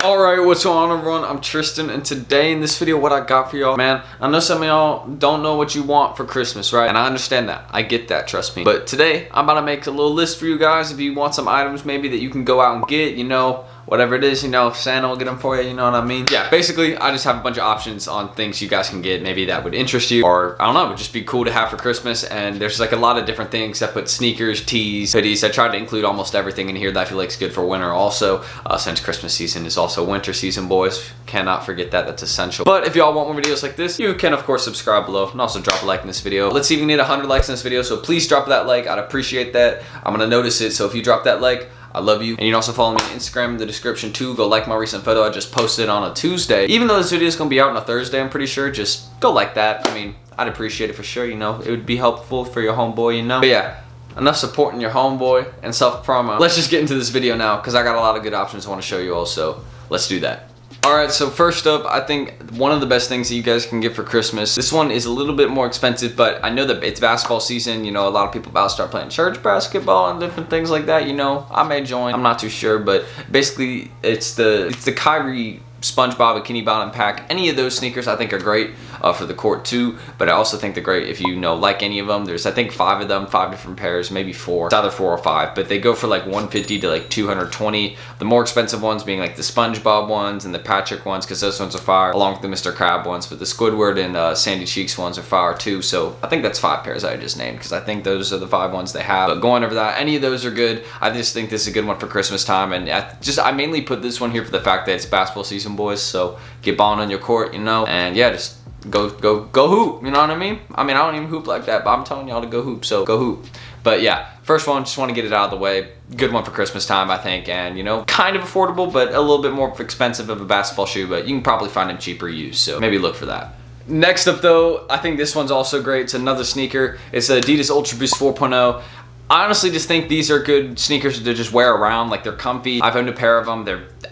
Alright, what's going on everyone? I'm Tristan, and today in this video what I got for y'all, man, I know some of y'all don't know what you want for Christmas, right? And I understand that. I get that, trust me. But today, I'm about to make a little list for you guys if you want some items maybe that you can go out and get, you know, whatever it is, you know, Santa will get them for you, you know what I mean? Yeah, basically, I just have a bunch of options on things you guys can get maybe that would interest you, or I don't know, would just be cool to have for Christmas. And there's like a lot of different things. I put sneakers, tees, hoodies. I tried to include almost everything in here that I feel like is good for winter also, since Christmas season is also winter season, boys. Cannot forget that, that's essential. But if y'all want more videos like this, you can of course subscribe below and also drop a like in this video. Let's see if we need 100 likes in this video, so please drop that like. I'd appreciate that. I'm gonna notice it, so if you drop that like, I love you. And you can also follow me on Instagram in the description too. Go like my recent photo I just posted on a Tuesday. Even though this video is going to be out on a Thursday, I'm pretty sure, just go like that. I mean, I'd appreciate it for sure, you know. It would be helpful for your homeboy, you know. But yeah, enough supporting your homeboy and self-promo. Let's just get into this video now, because I got a lot of good options I want to show you all, so let's do that. Alright, so first up, I think one of the best things that you guys can get for Christmas, this one is a little bit more expensive, but I know that it's basketball season, you know, a lot of people about to start playing church basketball and different things like that, you know. I may join, I'm not too sure, but basically it's the Kyrie SpongeBob Bikini Bottom pack. Any of those sneakers I think are great for the court too, but I also think they're great if you know like any of them. There's I think 5 of them, 5 different pairs, maybe 4. It's either 4 or 5, but they go for like 150 to like 220. The more expensive ones being like the SpongeBob ones and the Patrick ones, because those ones are fire, along with the Mr. Crab ones. But the Squidward and Sandy Cheeks ones are fire too. So I think that's 5 pairs I just named, because I think those are the 5 ones they have. But going over that, any of those are good. I just think this is a good one for Christmas time, and I mainly put this one here for the fact that it's basketball season, boys. So get balling on your court, you know, and yeah, just go hoop, you know what I mean? I mean, I don't even hoop like that, but I'm telling y'all to go hoop, so go hoop. But yeah, first one, just want to get it out of the way. Good one for Christmas time, I think, and you know, kind of affordable, but a little bit more expensive of a basketball shoe, but you can probably find them cheaper used, so maybe look for that. Next up though, I think this one's also great. It's another sneaker. It's the Adidas Ultra Boost 4.0. I honestly just think these are good sneakers to just wear around. Like, they're comfy. I've owned a pair of them.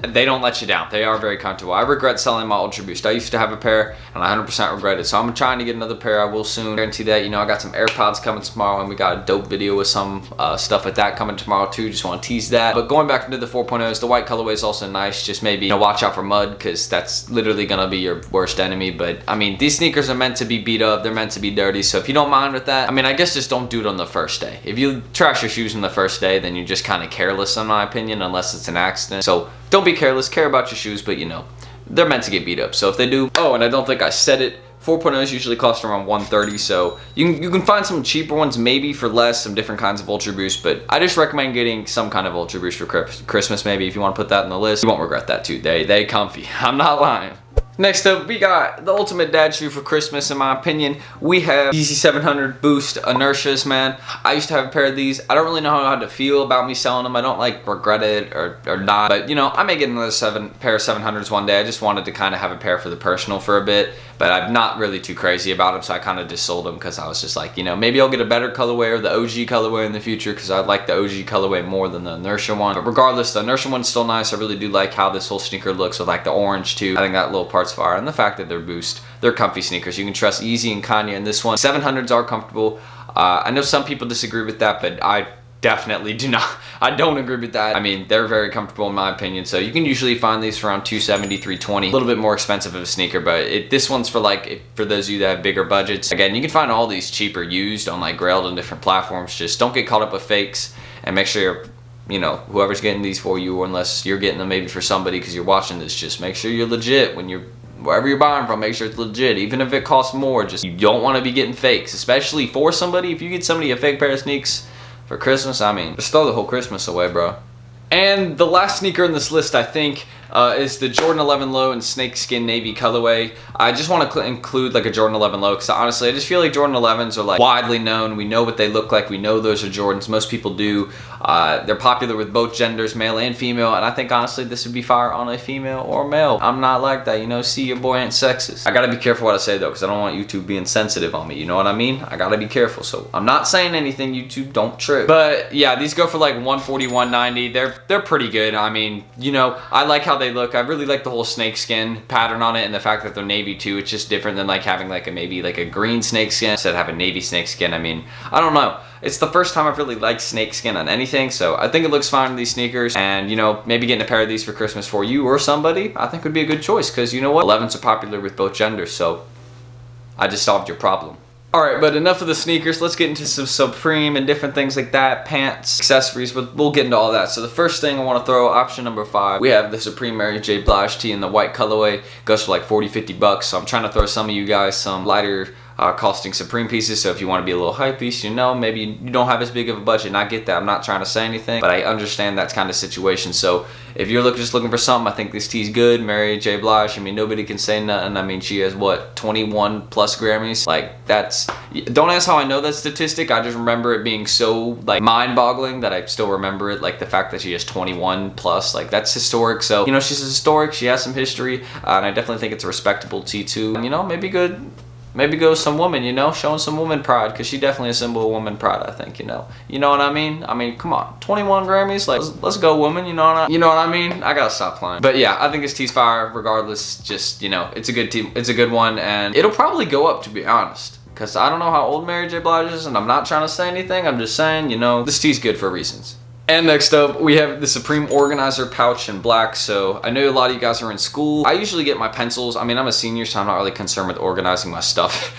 They don't let you down. They are very comfortable. I regret selling my Ultra Boost. I used to have a pair and I 100% regret it. So I'm trying to get another pair. I will soon. Guarantee that. You know, I got some AirPods coming tomorrow, and we got a dope video with some stuff like that coming tomorrow too. Just want to tease that. But going back into the 4.0s, the white colorway is also nice. Just maybe, you know, watch out for mud, because that's literally going to be your worst enemy. But I mean, these sneakers are meant to be beat up. They're meant to be dirty. So if you don't mind with that, I mean, I guess just don't do it on the first day. If you trash your shoes on the first day, then you're just kind of careless in my opinion, unless it's an accident. So don't be careless, care about your shoes, but you know, they're meant to get beat up. So if they do, oh, and I don't think I said it, 4.0s usually cost around $130, so you can find some cheaper ones maybe for less, some different kinds of Ultra Boost, but I just recommend getting some kind of Ultra Boost for Christmas maybe. If you want to put that on the list, you won't regret that too. They comfy, I'm not lying. Next up, we got the ultimate dad shoe for Christmas, in my opinion. We have Yeezy 700 Boost Inertias, man. I used to have a pair of these. I don't really know how to feel about me selling them. I don't like regret it or not. But you know, I may get another pair of 700s one day. I just wanted to kind of have a pair for the personal for a bit. But I'm not really too crazy about them, so I kind of just sold them because I was just like, you know, maybe I'll get a better colorway or the OG colorway in the future, because I like the OG colorway more than the Inertia one. But regardless, the Inertia one's still nice. I really do like how this whole sneaker looks with like the orange too. I think that little part's fire, and the fact that they're Boost. They're comfy sneakers. You can trust Yeezy and Kanye in this one. 700s are comfortable. I know some people disagree with that, but I definitely do not. I don't agree with that. I mean, they're very comfortable in my opinion. So you can usually find these for around $270, $320. A little bit more expensive of a sneaker, but this one's for like, for those of you that have bigger budgets. Again, you can find all these cheaper used on like Grailed and different platforms. Just don't get caught up with fakes, and make sure you're, you know, whoever's getting these for you, or unless you're getting them maybe for somebody because you're watching this, just make sure you're legit when you're, wherever you're buying from, make sure it's legit. Even if it costs more, just, you don't want to be getting fakes, especially for somebody. If you get somebody a fake pair of sneaks for Christmas, I mean, just throw the whole Christmas away, bro. And the last sneaker in this list, I think, is the Jordan 11 Low in snakeskin navy colorway. I just want to include like a Jordan 11 Low, because honestly I just feel like Jordan 11s are like widely known. We know what they look like. We know those are Jordans. Most people do. They're popular with both genders, male and female, and I think honestly this would be fire on a female or male. I'm not like that, you know. See, your boy ain't sexist. I gotta be careful what I say though, because I don't want YouTube being sensitive on me, you know what I mean? I gotta be careful, so I'm not saying anything, YouTube, don't trip. But yeah, these go for like $140, $190. They're pretty good. I mean, you know, I like how they look. I really like the whole snakeskin pattern on it, and the fact that they're navy too. It's just different than like having like maybe like a green snakeskin instead of having navy snakeskin. I mean, I don't know. it's the first time I've really liked snakeskin on anything, so I think it looks fine in these sneakers. And you know, maybe getting a pair of these for Christmas for you or somebody, I think would be a good choice, because you know what, 11s are popular with both genders, so I just solved your problem. Alright, but enough of the sneakers. Let's get into some Supreme and different things like that, pants, accessories, but we'll get into all that. So the first thing I want to throw, option number 5, we have the Supreme Mary J. Blige tee in the white colorway. Goes for like 40-50 bucks, so I'm trying to throw some of you guys some lighter costing Supreme pieces. So if you want to be a little hype beast, you know, maybe you don't have as big of a budget, and I get that. I'm not trying to say anything, but I understand that kind of situation. So if you're just looking for something, I think this tee's good. Mary J. Blige, I mean, nobody can say nothing. I mean, she has what, 21 plus Grammys? Like, that's, don't ask how I know that statistic. I just remember it being so like mind-boggling that I still remember it. Like the fact that she has 21 plus, like that's historic. So you know, she's historic, she has some history, and I definitely think it's a respectable tee too. You know, maybe go some woman, you know, showing some woman pride, because she definitely a symbol of woman pride, I think, you know what I mean? I mean, come on, 21 Grammys, like, let's go, woman, you know what I mean? I gotta stop playing. But yeah, I think this tee's fire, regardless. Just, you know, it's a good tee, it's a good one, and it'll probably go up, to be honest, because I don't know how old Mary J. Blige is, and I'm not trying to say anything, I'm just saying, you know, this tee's good for reasons. And next up, we have the Supreme Organizer pouch in black. So I know a lot of you guys are in school. I usually get my pencils. I mean, I'm a senior, so I'm not really concerned with organizing my stuff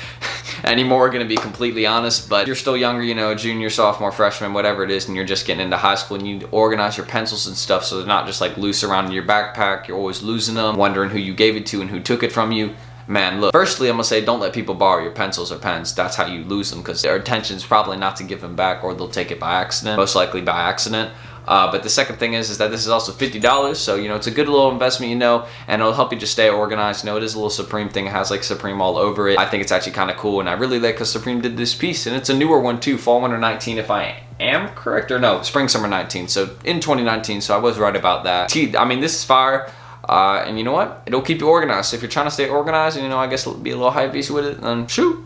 anymore, gonna be completely honest. But you're still younger, you know, junior, sophomore, freshman, whatever it is, and you're just getting into high school, and you need to organize your pencils and stuff so they're not just like loose around in your backpack. You're always losing them, wondering who you gave it to and who took it from you. Man, look, firstly, I'm gonna say don't let people borrow your pencils or pens. That's how you lose them, because their intention is probably not to give them back, or they'll take it by accident, most likely by accident. But the second thing is that this is also $50, so you know, it's a good little investment, you know, and it'll help you just stay organized. You know, it is a little Supreme thing. It has like Supreme all over it. I think it's actually kind of cool, and I really like because Supreme did this piece, and it's a newer one too, fall winter 19 if I am correct, or no, spring summer 19, so in 2019, so I was right about that. I mean, this is fire. And you know what? It'll keep you organized. So if you're trying to stay organized and, you know, I guess be a little hype beast with it, then shoot,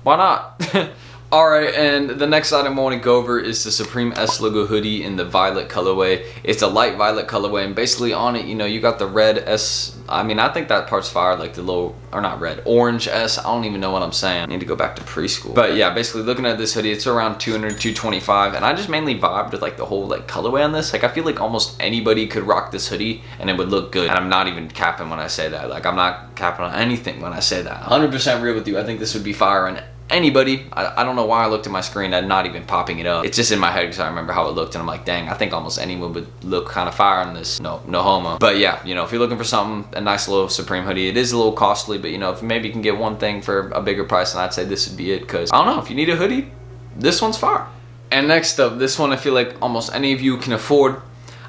why not? Alright, and the next item I want to go over is the Supreme S logo hoodie in the violet colorway. It's a light violet colorway, and basically on it, you know, you got the red S. I mean, I think that part's fire, like the little, or not red, orange S. I don't even know what I'm saying. I need to go back to preschool. But yeah, basically looking at this hoodie, it's around 200, 225, and I just mainly vibed with like the whole like colorway on this. Like, I feel like almost anybody could rock this hoodie and it would look good. And I'm not even capping when I say that. Like, I'm not capping on anything when I say that. 100% real with you. I think this would be fire, and anybody, I don't know why I looked at my screen and not even popping it up. It's just in my head because I remember how it looked, and I'm like, dang, I think almost anyone would look kind of fire on this. No homo. But yeah, you know, if you're looking for something, a nice little Supreme hoodie, it is a little costly, but you know, if maybe you can get one thing for a bigger price, then I'd say this would be it, because I don't know, if you need a hoodie, this one's fire. And next up, this one I feel like almost any of you can afford.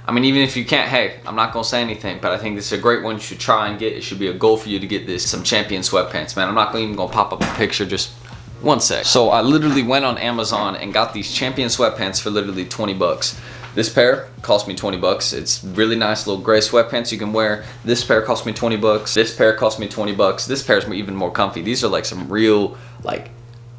I mean, even if you can't, hey, I'm not gonna say anything, but I think this is a great one you should try and get. It should be a goal for you to get this, some Champion sweatpants, man. I'm not even gonna pop up a picture, just one sec. So I literally went on Amazon and got these Champion sweatpants for literally 20 bucks. This pair cost me 20 bucks. It's really nice little gray sweatpants you can wear. This pair cost me 20 bucks. This pair cost me 20 bucks. This pair is even more comfy. These are like some real, like,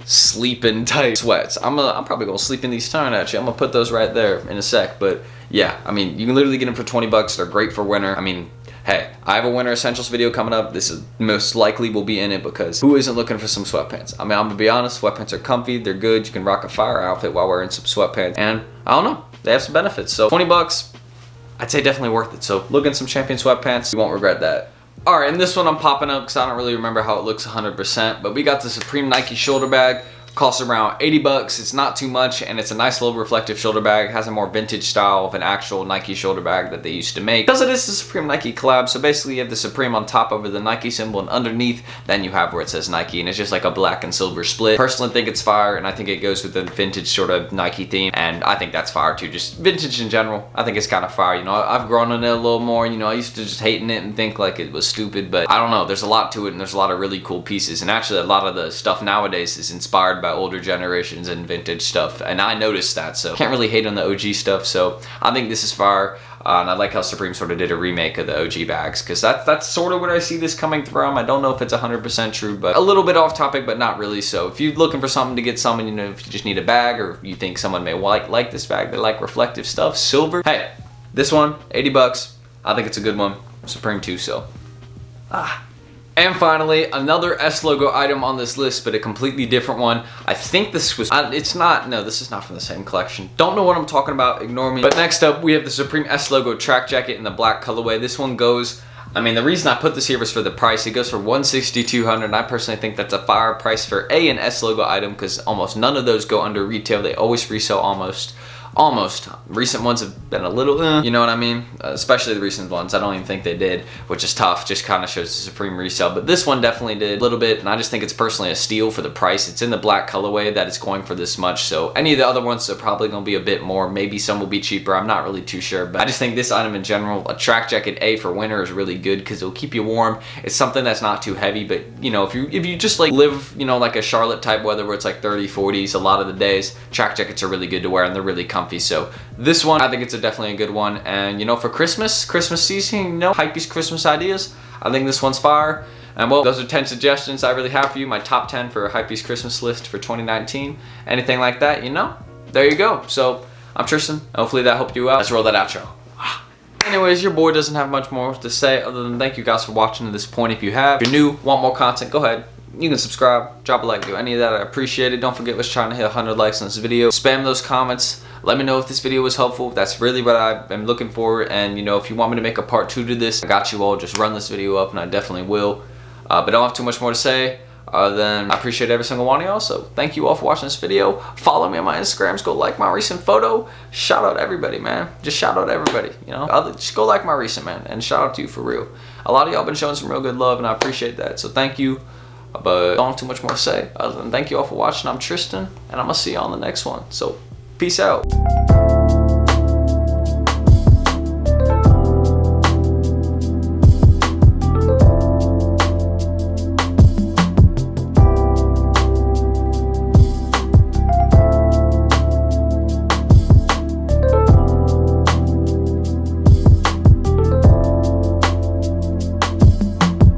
sleeping tight sweats. I'm probably gonna sleep in these tonight, actually. I'm gonna put those right there in a sec. But yeah, I mean, you can literally get them for 20 bucks. They're great for winter. I mean, hey, I have a winter essentials video coming up. This is most likely will be in it, because who isn't looking for some sweatpants? I mean, I'm gonna be honest, sweatpants are comfy, they're good. You can rock a fire outfit while wearing some sweatpants, and I don't know, they have some benefits. So 20 bucks, I'd say definitely worth it. So look at some Champion sweatpants, you won't regret that. Alright, and this one I'm popping up because I don't really remember how it looks 100%, but we got the Supreme Nike shoulder bag. Costs around 80 bucks. It's not too much, and it's a nice little reflective shoulder bag. It has a more vintage style of an actual Nike shoulder bag that they used to make, because it is the Supreme Nike collab. So basically you have the Supreme on top over the Nike symbol, and underneath then you have where it says Nike, and it's just like a black and silver split. Personally think it's fire, and I think it goes with the vintage sort of Nike theme, and I think that's fire too. Just vintage in general, I think it's kind of fire. You know, I've grown on it a little more. You know, I used to just hating it and think like it was stupid, but I don't know, there's a lot to it, and there's a lot of really cool pieces, and actually a lot of the stuff nowadays is inspired by older generations and vintage stuff, and I noticed that, so can't really hate on the OG stuff. So I think this is fire, and I like how Supreme sort of did a remake of the OG bags, because that's sort of what I see this coming from. I don't know if it's 100% true, but a little bit off topic, but not really. So if you're looking for something to get someone, you know, if you just need a bag, or you think someone may like this bag, they like reflective stuff, silver, hey, this one, 80 bucks. I think it's a good one. Supreme too, so And finally, another S logo item on this list, but a completely different one. I think this was, this is not from the same collection. Don't know what I'm talking about, ignore me. But next up, we have the Supreme S logo track jacket in the black colorway. This one goes, I mean, the reason I put this here was for the price. It goes for $162, and I personally think that's a fire price for an S logo item, because almost none of those go under retail. They always resell almost. Recent ones have been a little, you know what I mean? Especially the recent ones. I don't even think they did, which is tough. Just kind of shows the Supreme resale. But this one definitely did a little bit, and I just think it's personally a steal for the price. It's in the black colorway that it's going for this much. So any of the other ones are probably going to be a bit more. Maybe some will be cheaper. I'm not really too sure. But I just think this item in general, a track jacket for winter is really good because it'll keep you warm. It's something that's not too heavy. But, you know, if you just like live, you know, like a Charlotte type weather where it's like 30, 40s a lot of the days, track jackets are really good to wear, and they're really comfortable. So this one, I think it's definitely a good one. And you know, for Christmas season, you know, Hypebeast Christmas ideas, I think this one's fire. And well, those are 10 suggestions I really have for you, my top 10 for Hypebeast Christmas list for 2019. Anything like that, you know, there you go. So I'm Tristan, hopefully that helped you out. Let's roll that outro. Anyways, your boy doesn't have much more to say other than thank you guys for watching to this point. If you have, if you're new, want more content, go ahead. You can subscribe, drop a like, do any of that, I appreciate it. Don't forget, we're trying to hit 100 likes on this video. Spam those comments. Let me know if this video was helpful. That's really what I'm looking for. And you know, if you want me to make a part 2 to this, I got you all. Just run this video up and I definitely will. But I don't have too much more to say other than I appreciate every single one of y'all. So thank you all for watching this video. Follow me on my Instagrams. Go like my recent photo. Shout out everybody, man. Just shout out everybody. You know, just go like my recent, man. And shout out to you for real. A lot of y'all been showing some real good love and I appreciate that. So thank you. But don't have too much more to say other than thank you all for watching. I'm Tristan and I'm gonna see you on the next one. So peace out.